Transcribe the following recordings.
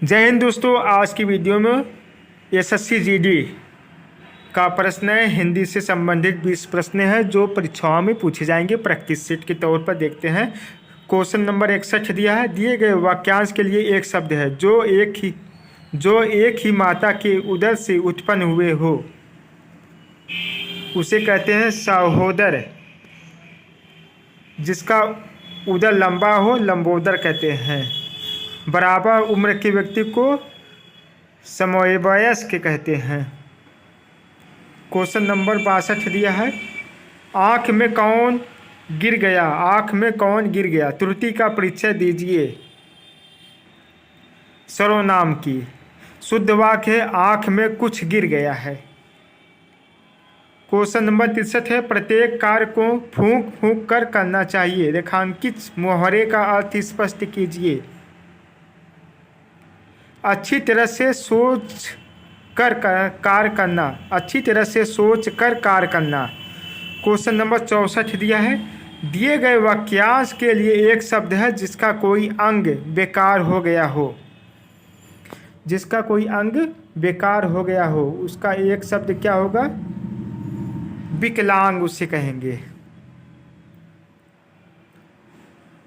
जय हिंद दोस्तों। आज की वीडियो में एसएससी जीडी का प्रश्न है। हिंदी से संबंधित 20 प्रश्न हैं जो परीक्षाओं में पूछे जाएंगे। प्रैक्टिस सेट के तौर पर देखते हैं। क्वेश्चन नंबर 61 दिया है। दिए गए वाक्यांश के लिए एक शब्द है जो एक ही माता के उदर से उत्पन्न हुए हो, उसे कहते हैं सहोदर। जिसका उदर लंबा हो लंबोदर कहते हैं। बराबर उम्र के व्यक्ति को समवयस्क कहते हैं। क्वेश्चन नंबर 62 दिया है। आँख में कौन गिर गया, आँख में कौन गिर गया, त्रुटि का परिचय दीजिए। सर्वनाम की। शुद्ध वाक्य है आँख में कुछ गिर गया है। क्वेश्चन नंबर 63 है। प्रत्येक कार्य को फूंक फूंक कर करना चाहिए। रेखांकित मुहावरे का अर्थ स्पष्ट कीजिए। अच्छी तरह से सोच कर कार्य करना, अच्छी तरह से सोच कर कार्य करना। क्वेश्चन नंबर 64 दिया है। दिए गए वाक्यांश के लिए एक शब्द है जिसका कोई अंग बेकार हो गया हो, जिसका कोई अंग बेकार हो गया हो, उसका एक शब्द क्या होगा? विकलांग उसे कहेंगे।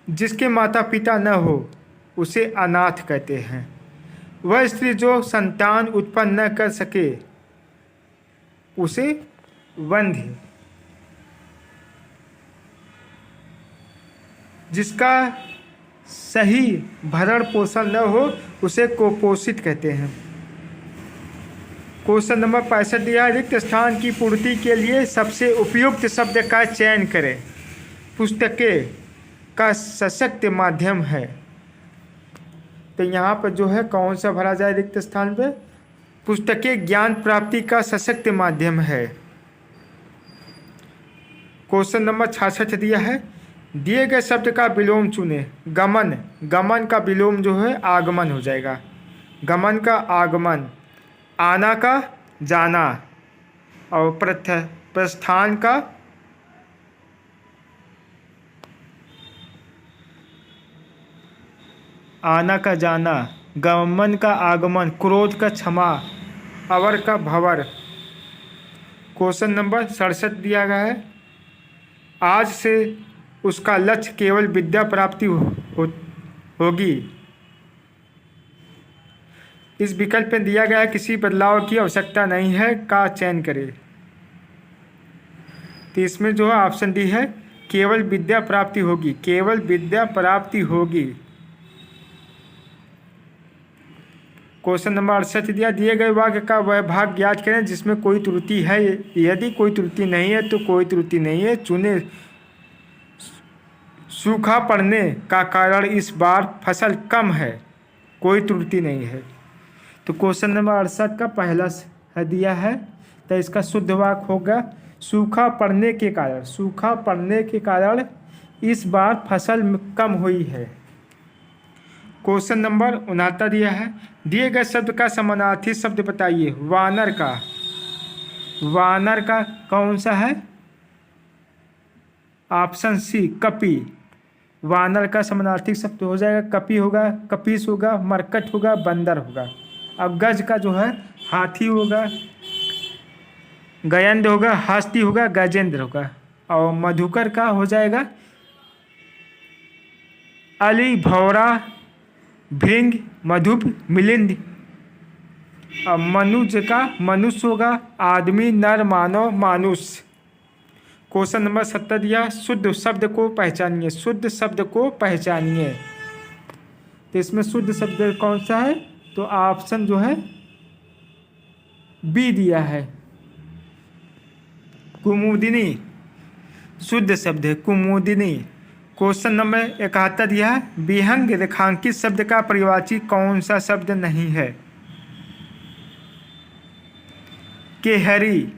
जिसके माता पिता न हो उसे अनाथ कहते हैं। वह स्त्री जो संतान उत्पन्न न कर सके उसे वंध्य। जिसका सही भरण पोषण न हो उसे कुपोषित कहते हैं। क्वेश्चन नंबर 65 दिया। रिक्त स्थान की पूर्ति के लिए सबसे उपयुक्त शब्द का चयन करें। पुस्तकें का सशक्त माध्यम है। तो यहाँ पर जो है कौन सा भरा जाए रिक्त स्थान पे? पुस्तकें ज्ञान प्राप्ति का सशक्त माध्यम है। क्वेश्चन नंबर 66 दिया है। दिए गए शब्द का विलोम चुने। गमन, गमन का विलोम जो है आगमन हो जाएगा। गमन का आगमन, आना का जाना, और प्रस्थान का आना का जाना, गमन का आगमन, क्रोध का क्षमा, अवर का भवर। क्वेश्चन नंबर 67 दिया गया है। आज से उसका लक्ष्य केवल विद्या प्राप्ति होगी। इस विकल्प में दिया गया है किसी बदलाव की आवश्यकता नहीं है का चयन करें। तो इसमें जो है ऑप्शन डी है केवल विद्या प्राप्ति होगी, केवल विद्या प्राप्ति होगी। क्वेश्चन नंबर 68 दिया। दिए गए वाक्य का वह भाग ज्ञात करें जिसमें कोई त्रुटि है। यदि कोई त्रुटि नहीं है तो कोई त्रुटि नहीं है चुने। सूखा पड़ने का कारण इस बार फसल कम है, कोई त्रुटि नहीं है। तो क्वेश्चन नंबर 68 का पहला दिया है, तो इसका शुद्ध वाक्य होगा सूखा पड़ने के कारण, सूखा पड़ने के कारण इस बार फसल कम हुई है। क्वेश्चन नंबर 69 दिया है। दिए गए शब्द का समानार्थी शब्द बताइए। वानर का, वानर का कौन सा है? ऑप्शन सी कपि। वानर का समानार्थी शब्द हो जाएगा कपि होगा, कपीस होगा, मरकट होगा, बंदर होगा। अब गज का जो है हाथी होगा, गजेंद्र होगा, हस्ती होगा, गजेंद्र होगा। और मधुकर का हो जाएगा अली, भौरा, भृंग, मधुप, मिलिंद। और मनुज का मनुष्य होगा, आदमी, नर, मानव, मानुष। क्वेश्चन नंबर 70 दिया। शुद्ध शब्द को पहचानिए, शुद्ध शब्द को पहचानिए। तो इसमें शुद्ध शब्द कौन सा है? तो ऑप्शन जो है बी दिया है, कुमुदिनी। शुद्ध शब्द है कुमुदिनी। क्वेश्चन नंबर 71 दिया है। विहंग रेखांकित शब्द का परिवाची कौन सा शब्द नहीं है? केहरी।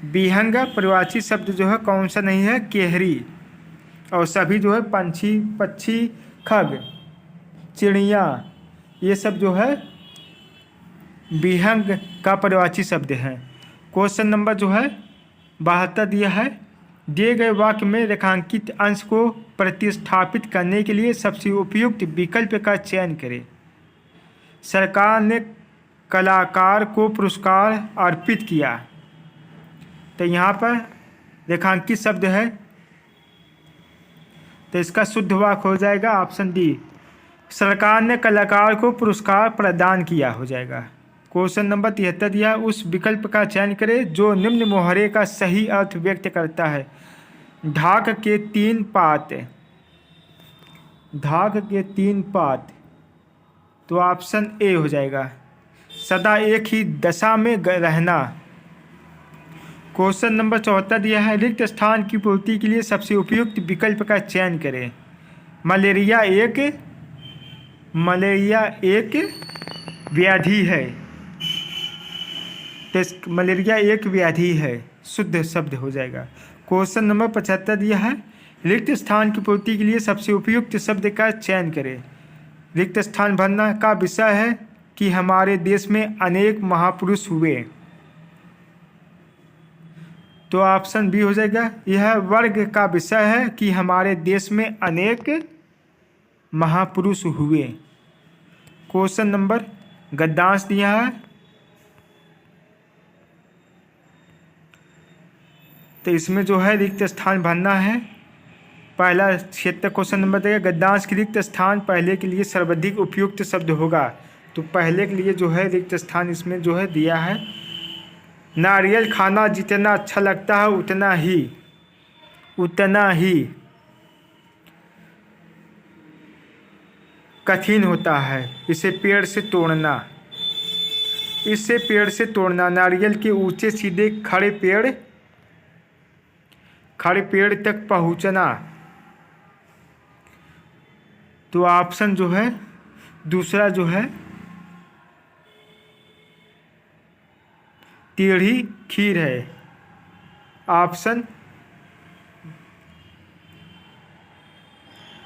विहंग परिवाची शब्द जो है कौन सा नहीं है? केहरी। और सभी जो है पंछी, पक्षी, खग, चिड़िया, ये सब जो है विहंग का परिवाची शब्द है। क्वेश्चन नंबर जो है 72 दिया है। दिए गए वाक्य में रेखांकित अंश को प्रतिस्थापित करने के लिए सबसे उपयुक्त विकल्प का चयन करें। सरकार ने कलाकार को पुरस्कार अर्पित किया। तो यहाँ पर रेखांकित शब्द है, तो इसका शुद्ध वाक्य हो जाएगा ऑप्शन डी, सरकार ने कलाकार को पुरस्कार प्रदान किया हो जाएगा। क्वेश्चन नंबर 73 दिया, उस विकल्प का चयन करें जो निम्न मोहरे का सही अर्थ व्यक्त करता है। ढाक के 3 पात, ढाक के 3 पात, तो ऑप्शन ए हो जाएगा, सदा एक ही दशा में रहना। क्वेश्चन नंबर 74 दिया है, रिक्त स्थान की पूर्ति के लिए सबसे उपयुक्त विकल्प का चयन करें। मलेरिया एक व्याधि है, तो मलेरिया एक व्याधि है, शुद्ध शब्द हो जाएगा। क्वेश्चन नंबर 75 दिया है, रिक्त स्थान की पूर्ति के लिए सबसे उपयुक्त शब्द का चयन करें। रिक्त स्थान भरना का विषय है कि हमारे देश में अनेक महापुरुष हुए, तो ऑप्शन बी हो जाएगा, यह वर्ग का विषय है कि हमारे देश में अनेक महापुरुष हुए। क्वेश्चन नंबर गद्यांश दिया है, तो इसमें जो है रिक्त स्थान भरना है। पहला क्षेत्र क्वेश्चन नंबर देगा, गद्यांश की रिक्त स्थान पहले के लिए सर्वाधिक उपयुक्त शब्द होगा, तो पहले के लिए जो है रिक्त स्थान इसमें जो है दिया है। नारियल खाना जितना अच्छा लगता है उतना ही कठिन होता है, इसे पेड़ से तोड़ना। नारियल के ऊंचे सीधे खड़े पेड़ तक पहुंचना, तो ऑप्शन जो है दूसरा जो है टेढ़ी खीर है, ऑप्शन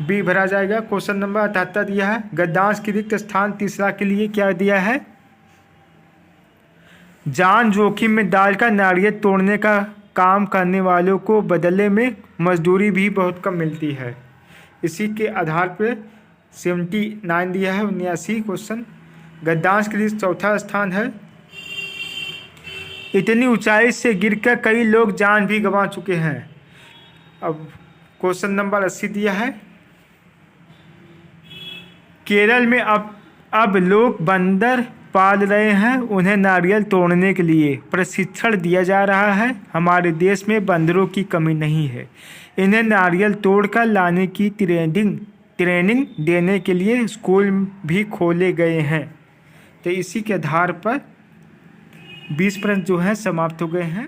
बी भरा जाएगा। क्वेश्चन नंबर 78 दिया है, गद्यांश की रिक्त स्थान तीसरा के लिए क्या दिया है। जान जोखिम में डालकर नारियल तोड़ने का काम करने वालों को बदले में मजदूरी भी बहुत कम मिलती है। इसी के आधार पर 79 दिया है, 79 क्वेश्चन। गद्यांश के लिए चौथा स्थान है, इतनी ऊंचाई से गिरकर कई लोग जान भी गंवा चुके हैं। अब क्वेश्चन नंबर 80 दिया है, केरल में अब लोग बंदर पाल रहे हैं, उन्हें नारियल तोड़ने के लिए प्रशिक्षण दिया जा रहा है। हमारे देश में बंदरों की कमी नहीं है, इन्हें नारियल तोड़कर लाने की ट्रेनिंग देने के लिए स्कूल भी खोले गए हैं। तो इसी के आधार पर 20 प्रश्न जो हैं समाप्त हो गए हैं।